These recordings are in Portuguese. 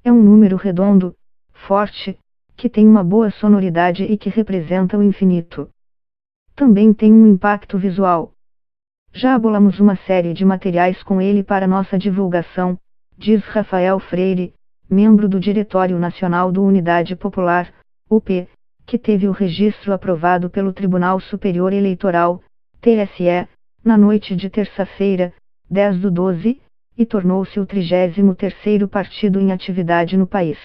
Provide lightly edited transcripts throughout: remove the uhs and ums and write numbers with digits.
É um número redondo, forte, que tem uma boa sonoridade e que representa o infinito. Também tem um impacto visual. Já abolamos uma série de materiais com ele para nossa divulgação, diz Rafael Freire, membro do Diretório Nacional do Unidade Popular, UP, que teve o registro aprovado pelo Tribunal Superior Eleitoral, TSE, na noite de terça-feira, 10/12, e tornou-se o 33º partido em atividade no país.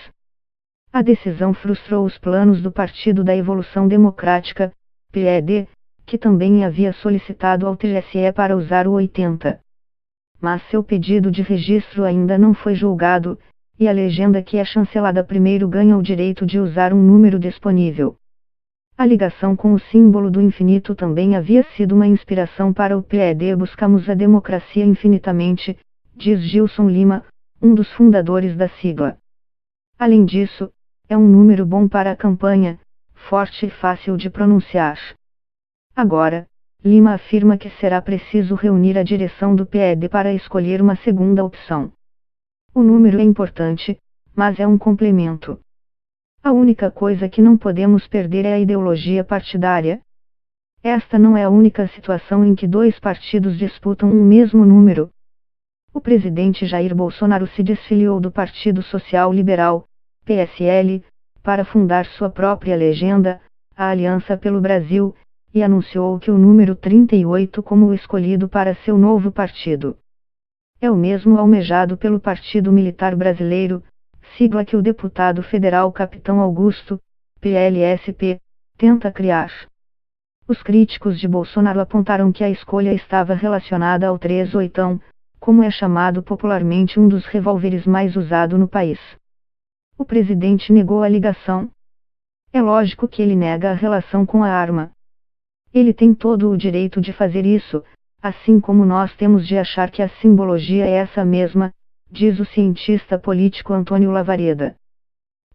A decisão frustrou os planos do Partido da Evolução Democrática, PED, que também havia solicitado ao TSE para usar o 80. Mas seu pedido de registro ainda não foi julgado, e a legenda que é chancelada primeiro ganha o direito de usar um número disponível. A ligação com o símbolo do infinito também havia sido uma inspiração para o PED. Buscamos a democracia infinitamente, diz Gilson Lima, um dos fundadores da sigla. Além disso, é um número bom para a campanha, forte e fácil de pronunciar. Agora, Lima afirma que será preciso reunir a direção do PED para escolher uma segunda opção. O número é importante, mas é um complemento. A única coisa que não podemos perder é a ideologia partidária. Esta não é a única situação em que dois partidos disputam um mesmo número. O presidente Jair Bolsonaro se desfiliou do Partido Social Liberal, PSL, para fundar sua própria legenda, a Aliança pelo Brasil, e anunciou que o número 38 como o escolhido para seu novo partido. É o mesmo almejado pelo Partido Militar Brasileiro, sigla que o deputado federal Capitão Augusto, PLSP, tenta criar. Os críticos de Bolsonaro apontaram que a escolha estava relacionada ao 38, como é chamado popularmente um dos revólveres mais usado no país. O presidente negou a ligação. É lógico que ele nega a relação com a arma. Ele tem todo o direito de fazer isso, assim como nós temos de achar que a simbologia é essa mesma, diz o cientista político Antônio Lavareda.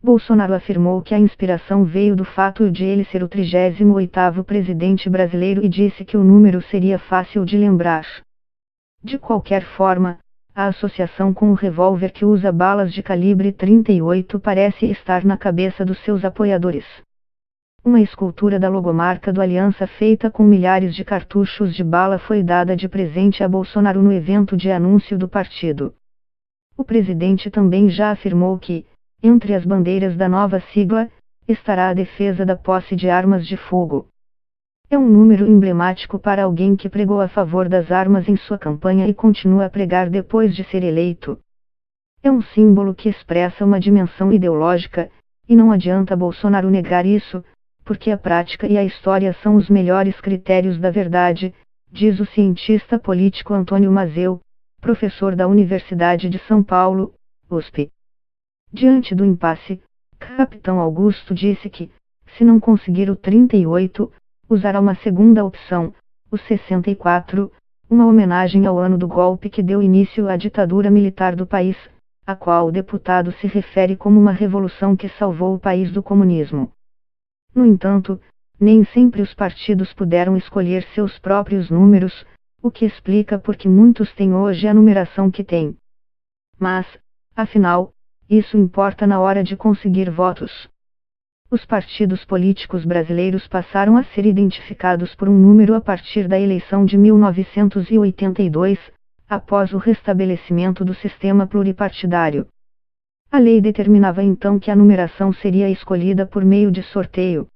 Bolsonaro afirmou que a inspiração veio do fato de ele ser o 38º presidente brasileiro e disse que o número seria fácil de lembrar. De qualquer forma, a associação com o revólver que usa balas de calibre 38 parece estar na cabeça dos seus apoiadores. Uma escultura da logomarca do Aliança feita com milhares de cartuchos de bala foi dada de presente a Bolsonaro no evento de anúncio do partido. O presidente também já afirmou que, entre as bandeiras da nova sigla, estará a defesa da posse de armas de fogo. É um número emblemático para alguém que pregou a favor das armas em sua campanha e continua a pregar depois de ser eleito. É um símbolo que expressa uma dimensão ideológica, e não adianta Bolsonaro negar isso, porque a prática e a história são os melhores critérios da verdade, diz o cientista político Antônio Mazeu, professor da Universidade de São Paulo, USP. Diante do impasse, Capitão Augusto disse que, se não conseguir o 38, usará uma segunda opção, o 64, uma homenagem ao ano do golpe que deu início à ditadura militar do país, a qual o deputado se refere como uma revolução que salvou o país do comunismo. No entanto, nem sempre os partidos puderam escolher seus próprios números, o que explica por que muitos têm hoje a numeração que têm. Mas, afinal, isso importa na hora de conseguir votos. Os partidos políticos brasileiros passaram a ser identificados por um número a partir da eleição de 1982, após o restabelecimento do sistema pluripartidário. A lei determinava então que a numeração seria escolhida por meio de sorteio.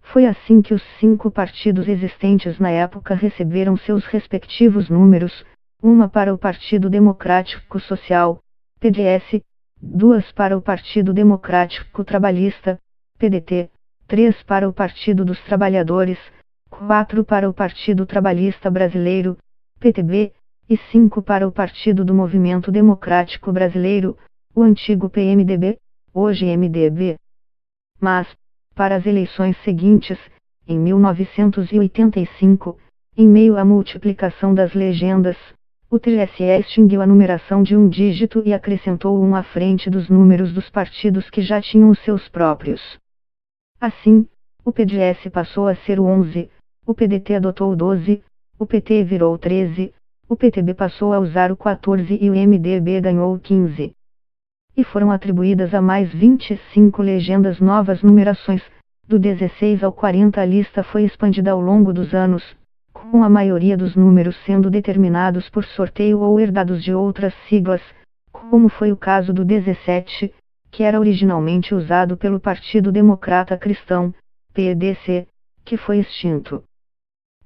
Foi assim que os 5 partidos existentes na época receberam seus respectivos números, uma para o Partido Democrático Social, PDS, 2 para o Partido Democrático Trabalhista, PDT, 3 para o Partido dos Trabalhadores, 4 para o Partido Trabalhista Brasileiro, PTB, e 5 para o Partido do Movimento Democrático Brasileiro, o antigo PMDB, hoje MDB. Mas, para as eleições seguintes, em 1985, em meio à multiplicação das legendas, o TSE extinguiu a numeração de um dígito e acrescentou um à frente dos números dos partidos que já tinham os seus próprios. Assim, o PDS passou a ser o 11, o PDT adotou o 12, o PT virou o 13, o PTB passou a usar o 14 e o MDB ganhou o 15. e foram atribuídas a mais 25 legendas novas numerações. Do 16 ao 40 a lista foi expandida ao longo dos anos, com a maioria dos números sendo determinados por sorteio ou herdados de outras siglas, como foi o caso do 17, que era originalmente usado pelo Partido Democrata Cristão, PDC, que foi extinto.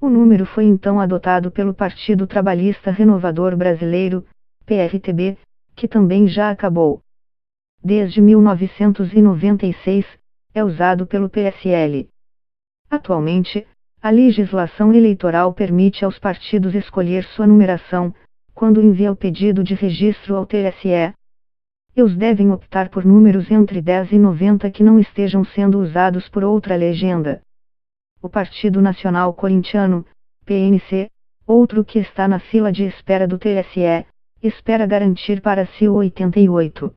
O número foi então adotado pelo Partido Trabalhista Renovador Brasileiro, PRTB, que também já acabou. Desde 1996, é usado pelo PSL. Atualmente, a legislação eleitoral permite aos partidos escolher sua numeração, quando envia o pedido de registro ao TSE. Eles devem optar por números entre 10 e 90 que não estejam sendo usados por outra legenda. O Partido Nacional Corintiano, PNC, outro que está na fila de espera do TSE, espera garantir para si o 88.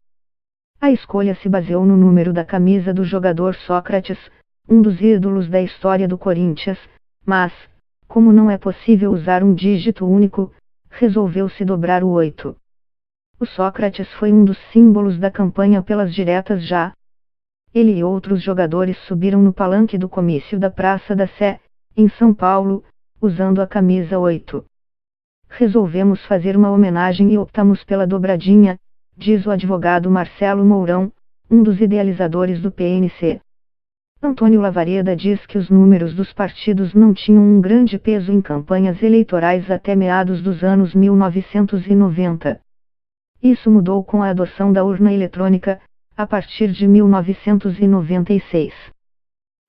A escolha se baseou no número da camisa do jogador Sócrates, um dos ídolos da história do Corinthians, mas, como não é possível usar um dígito único, resolveu-se dobrar o 8. O Sócrates foi um dos símbolos da campanha pelas diretas já. Ele e outros jogadores subiram no palanque do comício da Praça da Sé, em São Paulo, usando a camisa 8. Resolvemos fazer uma homenagem e optamos pela dobradinha, diz o advogado Marcelo Mourão, um dos idealizadores do PNC. Antônio Lavareda diz que os números dos partidos não tinham um grande peso em campanhas eleitorais até meados dos anos 1990. Isso mudou com a adoção da urna eletrônica, a partir de 1996.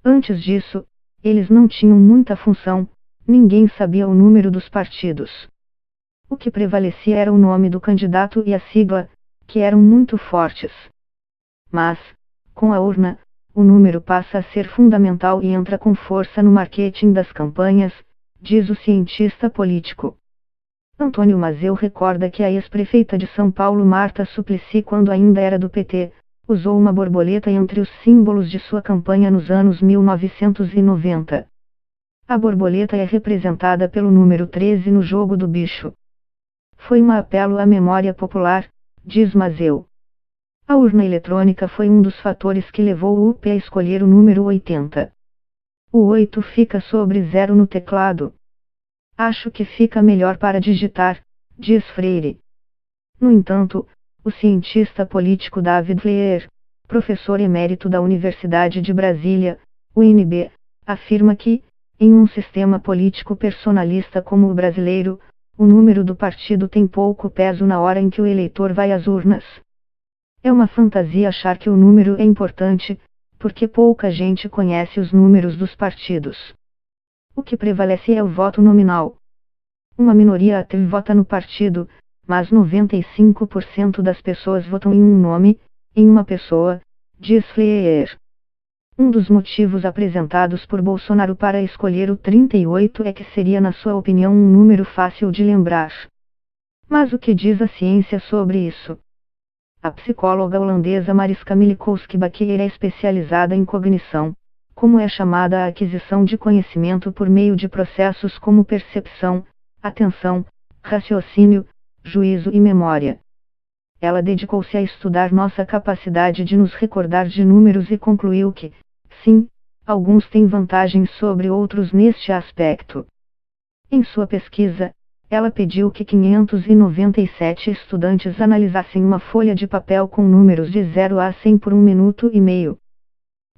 Antes disso, eles não tinham muita função, ninguém sabia o número dos partidos. O que prevalecia era o nome do candidato e a sigla, que eram muito fortes. Mas, com a urna, o número passa a ser fundamental e entra com força no marketing das campanhas, diz o cientista político. Antônio Mazeu recorda que a ex-prefeita de São Paulo Marta Suplicy, quando ainda era do PT, usou uma borboleta entre os símbolos de sua campanha nos anos 1990. A borboleta é representada pelo número 13 no jogo do bicho. Foi um apelo à memória popular, diz Mazeu. A urna eletrônica foi um dos fatores que levou o UP a escolher o número 80. O 8 fica sobre 0 no teclado. Acho que fica melhor para digitar, diz Freire. No entanto, o cientista político David Fleer, professor emérito da Universidade de Brasília, UNB, afirma que, em um sistema político personalista como o brasileiro, o número do partido tem pouco peso na hora em que o eleitor vai às urnas. É uma fantasia achar que o número é importante, porque pouca gente conhece os números dos partidos. O que prevalece é o voto nominal. Uma minoria até vota no partido, mas 95% das pessoas votam em um nome, em uma pessoa, diz Fleer. Um dos motivos apresentados por Bolsonaro para escolher o 38 é que seria, na sua opinião, um número fácil de lembrar. Mas o que diz a ciência sobre isso? A psicóloga holandesa Mariska Milikowski-Bakker é especializada em cognição, como é chamada a aquisição de conhecimento por meio de processos como percepção, atenção, raciocínio, juízo e memória. Ela dedicou-se a estudar nossa capacidade de nos recordar de números e concluiu que, sim, alguns têm vantagens sobre outros neste aspecto. Em sua pesquisa, ela pediu que 597 estudantes analisassem uma folha de papel com números de 0 a 100 por 1 minuto e meio.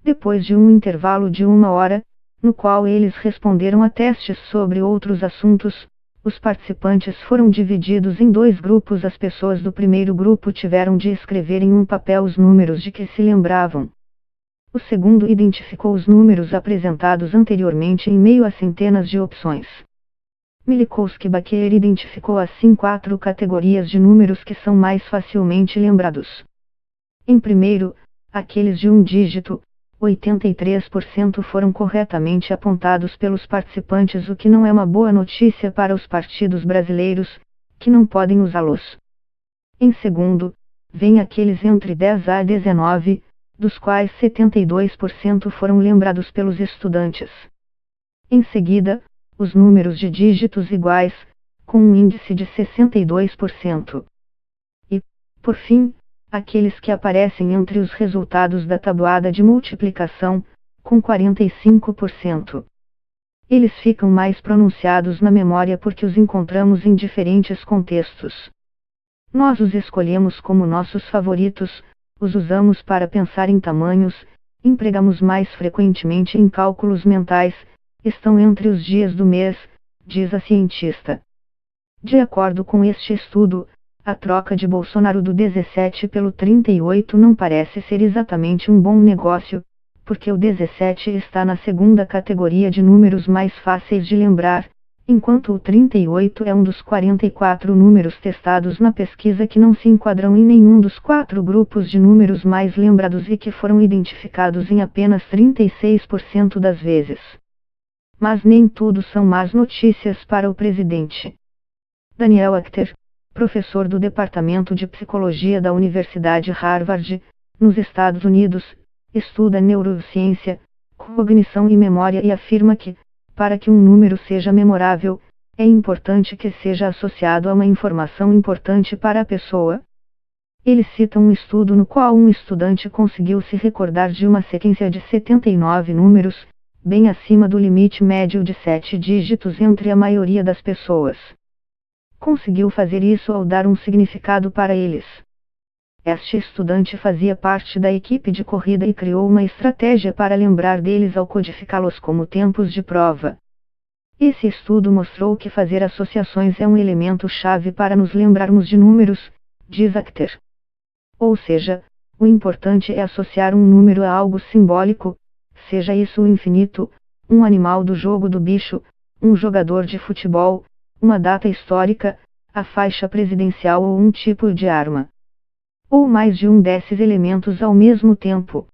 Depois de um intervalo de 1 hora, no qual eles responderam a testes sobre outros assuntos, os participantes foram divididos em 2 grupos. As pessoas do primeiro grupo tiveram de escrever em um papel os números de que se lembravam. O segundo identificou os números apresentados anteriormente em meio a centenas de opções. Milikowski-Bakker identificou assim 4 categorias de números que são mais facilmente lembrados. Em primeiro, aqueles de um dígito, 83% foram corretamente apontados pelos participantes, o que não é uma boa notícia para os partidos brasileiros, que não podem usá-los. Em segundo, vem aqueles entre 10 a 19, dos quais 72% foram lembrados pelos estudantes. Em seguida, os números de dígitos iguais, com um índice de 62%. E, por fim, aqueles que aparecem entre os resultados da tabuada de multiplicação, com 45%. Eles ficam mais pronunciados na memória porque os encontramos em diferentes contextos. Nós os escolhemos como nossos favoritos, os usamos para pensar em tamanhos, empregamos mais frequentemente em cálculos mentais, estão entre os dias do mês, diz a cientista. De acordo com este estudo, a troca de Bolsonaro do 17 pelo 38 não parece ser exatamente um bom negócio, porque o 17 está na segunda categoria de números mais fáceis de lembrar, enquanto o 38 é um dos 44 números testados na pesquisa que não se enquadram em nenhum dos 4 grupos de números mais lembrados e que foram identificados em apenas 36% das vezes. Mas nem tudo são más notícias para o presidente. Daniel Achter, professor do Departamento de Psicologia da Universidade Harvard, nos Estados Unidos, estuda neurociência, cognição e memória e afirma que, para que um número seja memorável, é importante que seja associado a uma informação importante para a pessoa. Ele cita um estudo no qual um estudante conseguiu se recordar de uma sequência de 79 números, bem acima do limite médio de 7 dígitos entre a maioria das pessoas. Conseguiu fazer isso ao dar um significado para eles. Este estudante fazia parte da equipe de corrida e criou uma estratégia para lembrar deles ao codificá-los como tempos de prova. Esse estudo mostrou que fazer associações é um elemento-chave para nos lembrarmos de números, diz Achter. Ou seja, o importante é associar um número a algo simbólico, seja isso o infinito, um animal do jogo do bicho, um jogador de futebol, uma data histórica, a faixa presidencial ou um tipo de arma. Ou mais de um desses elementos ao mesmo tempo.